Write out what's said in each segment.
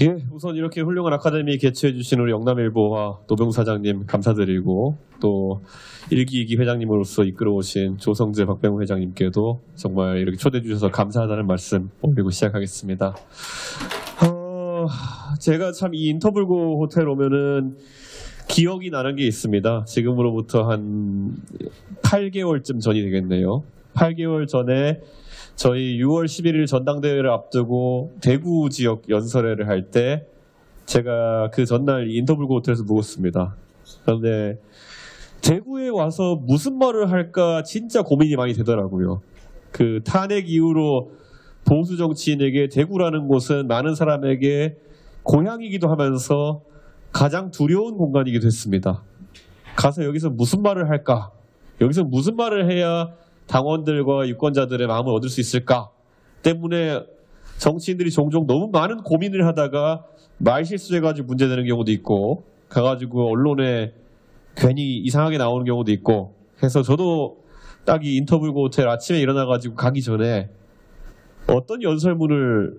예, 우선 이렇게 훌륭한 아카데미 개최해 주신 우리 영남일보와 노병 사장님 감사드리고, 또 일기이기 회장님으로서 이끌어오신 조성재 박병호 회장님께도 정말 이렇게 초대해 주셔서 감사하다는 말씀 올리고 시작하겠습니다. 제가 참 이 인터블고 호텔 오면은 기억이 나는 게 있습니다. 지금으로부터 한 8개월쯤 전이 되겠네요. 8개월 전에 저희 6월 11일 전당대회를 앞두고 대구 지역 연설회를 할 때 제가 그 전날 인터블고 호텔에서 묵었습니다. 그런데 대구에 와서 무슨 말을 할까 진짜 고민이 많이 되더라고요. 그 탄핵 이후로 보수 정치인에게 대구라는 곳은 많은 사람에게 고향이기도 하면서 가장 두려운 공간이기도 했습니다. 가서 여기서 무슨 말을 할까? 여기서 무슨 말을 해야 당원들과 유권자들의 마음을 얻을 수 있을까? 때문에 정치인들이 종종 너무 많은 고민을 하다가 말 실수해가지고 문제되는 경우도 있고, 가가지고 언론에 괜히 이상하게 나오는 경우도 있고 해서 저도 딱 이 인터뷰고 호텔 아침에 일어나가지고 가기 전에 어떤 연설문을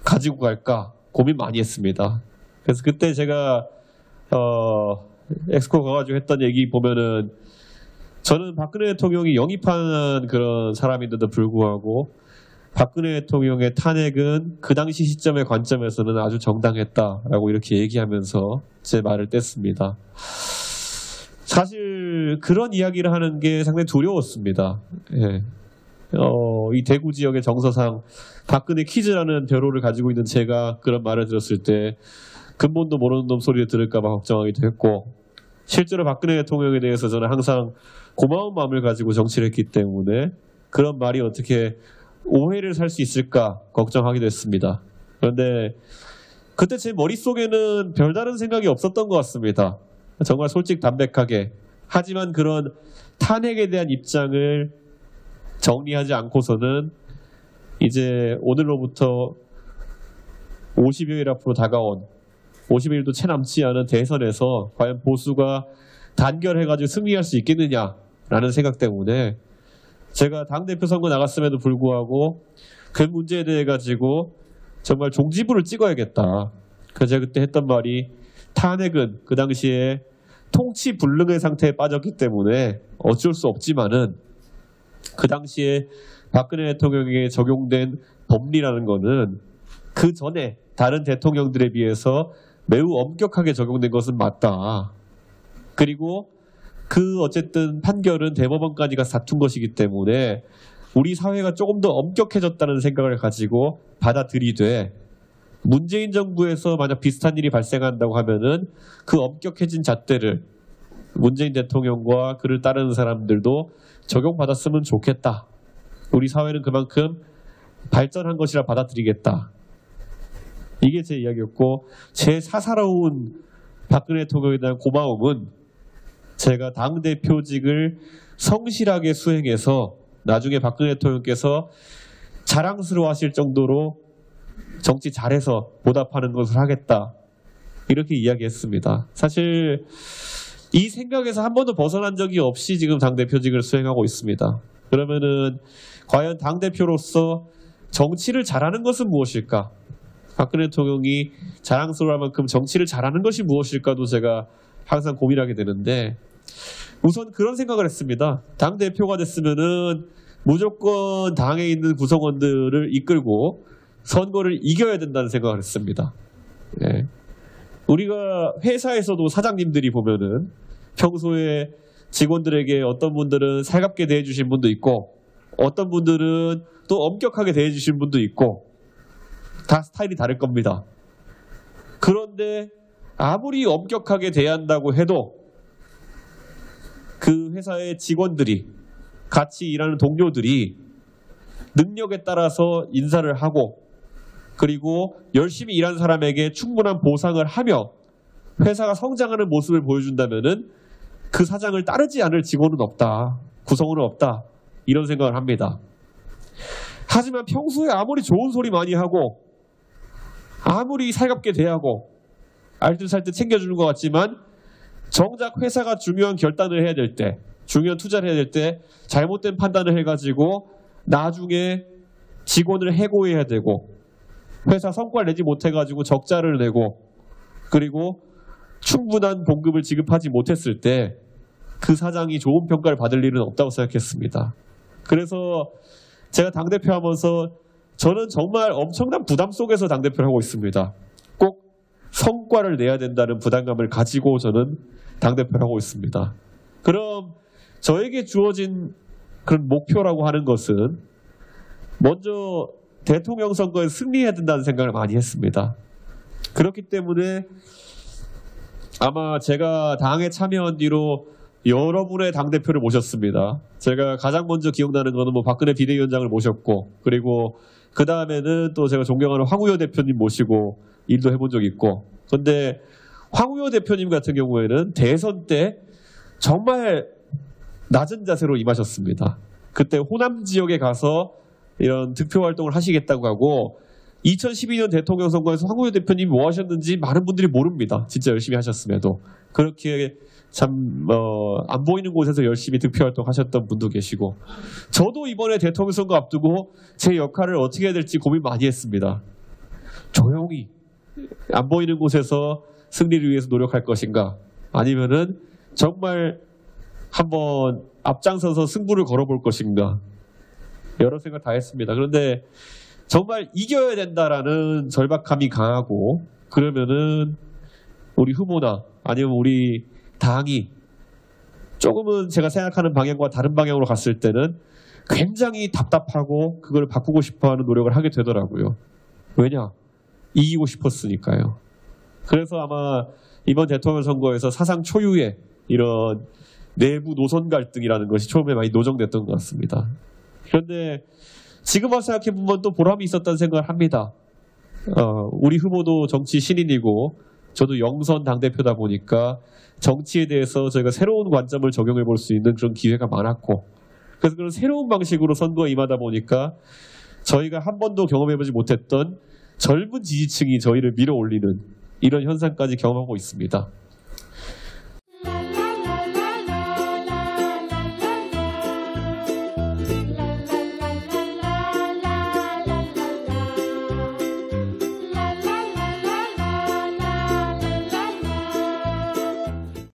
가지고 갈까 고민 많이 했습니다. 그래서 그때 제가 엑스코 가가지고 했던 얘기 보면은, 저는 박근혜 대통령이 영입한 그런 사람인데도 불구하고 박근혜 대통령의 탄핵은 그 당시 시점의 관점에서는 아주 정당했다라고 이렇게 얘기하면서 제 말을 뗐습니다. 사실 그런 이야기를 하는 게 상당히 두려웠습니다. 예. 이 대구 지역의 정서상 박근혜 퀴즈라는 벼로를 가지고 있는 제가 그런 말을 들었을 때 근본도 모르는 놈 소리를 들을까 봐 걱정하기도 했고, 실제로 박근혜 대통령에 대해서 저는 항상 고마운 마음을 가지고 정치를 했기 때문에 그런 말이 어떻게 오해를 살 수 있을까 걱정하기도 했습니다. 그런데 그때 제 머릿속에는 별다른 생각이 없었던 것 같습니다. 정말 솔직담백하게. 하지만 그런 탄핵에 대한 입장을 정리하지 않고서는 이제 오늘로부터 50여일 앞으로 다가온 50일도 채 남지 않은 대선에서 과연 보수가 단결해가지고 승리할 수 있겠느냐라는 생각 때문에 제가 당대표 선거 나갔음에도 불구하고 그 문제에 대해 가지고 정말 종지부를 찍어야겠다. 그래서 제가 그때 했던 말이, 탄핵은 그 당시에 통치불능의 상태에 빠졌기 때문에 어쩔 수 없지만은 그 당시에 박근혜 대통령에게 적용된 법리라는 거는 그 전에 다른 대통령들에 비해서 매우 엄격하게 적용된 것은 맞다. 그리고 그 어쨌든 판결은 대법원까지 가서 다툰 것이기 때문에 우리 사회가 조금 더 엄격해졌다는 생각을 가지고 받아들이되, 문재인 정부에서 만약 비슷한 일이 발생한다고 하면은 그 엄격해진 잣대를 문재인 대통령과 그를 따르는 사람들도 적용받았으면 좋겠다. 우리 사회는 그만큼 발전한 것이라 받아들이겠다. 이게 제 이야기였고, 제 사사로운 박근혜 대통령에 대한 고마움은 제가 당대표직을 성실하게 수행해서 나중에 박근혜 대통령께서 자랑스러워 하실 정도로 정치 잘해서 보답하는 것을 하겠다. 이렇게 이야기했습니다. 사실 이 생각에서 한 번도 벗어난 적이 없이 지금 당대표직을 수행하고 있습니다. 그러면은 과연 당대표로서 정치를 잘하는 것은 무엇일까? 박근혜 대통령이 자랑스러워할 만큼 정치를 잘하는 것이 무엇일까도 제가 항상 고민하게 되는데, 우선 그런 생각을 했습니다. 당대표가 됐으면은 무조건 당에 있는 구성원들을 이끌고 선거를 이겨야 된다는 생각을 했습니다. 네. 우리가 회사에서도 사장님들이 보면은 평소에 직원들에게 어떤 분들은 살갑게 대해주신 분도 있고, 어떤 분들은 또 엄격하게 대해주신 분도 있고, 다 스타일이 다를 겁니다. 그런데 아무리 엄격하게 대한다고 해도 그 회사의 직원들이, 같이 일하는 동료들이 능력에 따라서 인사를 하고, 그리고 열심히 일한 사람에게 충분한 보상을 하며 회사가 성장하는 모습을 보여준다면은 그 사장을 따르지 않을 직원은 없다, 구성원은 없다, 이런 생각을 합니다. 하지만 평소에 아무리 좋은 소리 많이 하고 아무리 살갑게 대하고 알뜰살뜰 챙겨주는 것 같지만 정작 회사가 중요한 결단을 해야 될 때, 중요한 투자를 해야 될 때 잘못된 판단을 해가지고 나중에 직원을 해고해야 되고 회사 성과를 내지 못해가지고 적자를 내고 그리고 충분한 봉급을 지급하지 못했을 때 그 사장이 좋은 평가를 받을 일은 없다고 생각했습니다. 그래서 제가 당대표 하면서 저는 정말 엄청난 부담 속에서 당대표를 하고 있습니다. 꼭 성과를 내야 된다는 부담감을 가지고 저는 당대표를 하고 있습니다. 그럼 저에게 주어진 그런 목표라고 하는 것은 먼저 대통령 선거에 승리해야 된다는 생각을 많이 했습니다. 그렇기 때문에 아마 제가 당에 참여한 뒤로 여러분의 당대표를 모셨습니다. 제가 가장 먼저 기억나는 거는 뭐 박근혜 비대위원장을 모셨고 그리고 그 다음에는 또 제가 존경하는 황우여 대표님 모시고 일도 해본 적이 있고 그런데 황우여 대표님 같은 경우에는 대선 때 정말 낮은 자세로 임하셨습니다. 그때 호남 지역에 가서 이런 득표 활동을 하시겠다고 하고 2012년 대통령 선거에서 황우여 대표님이 뭐 하셨는지 많은 분들이 모릅니다. 진짜 열심히 하셨음에도. 그렇게 참 안 보이는 곳에서 열심히 득표 활동하셨던 분도 계시고 저도 이번에 대통령 선거 앞두고 제 역할을 어떻게 해야 될지 고민 많이 했습니다. 조용히 안 보이는 곳에서 승리를 위해서 노력할 것인가 아니면은 정말 한번 앞장서서 승부를 걸어볼 것인가 여러 생각 다 했습니다. 그런데 정말 이겨야 된다라는 절박함이 강하고 그러면은 우리 후보나 아니면 우리 당이 조금은 제가 생각하는 방향과 다른 방향으로 갔을 때는 굉장히 답답하고 그걸 바꾸고 싶어하는 노력을 하게 되더라고요. 왜냐? 이기고 싶었으니까요. 그래서 아마 이번 대통령 선거에서 사상 초유의 이런 내부 노선 갈등이라는 것이 처음에 많이 노정됐던 것 같습니다. 그런데 지금 와서 생각해보면 또 보람이 있었다는 생각을 합니다. 우리 후보도 정치 신인이고 저도 영선 당대표다 보니까 정치에 대해서 저희가 새로운 관점을 적용해 볼 수 있는 그런 기회가 많았고 그래서 그런 새로운 방식으로 선거에 임하다 보니까 저희가 한 번도 경험해보지 못했던 젊은 지지층이 저희를 밀어올리는 이런 현상까지 경험하고 있습니다.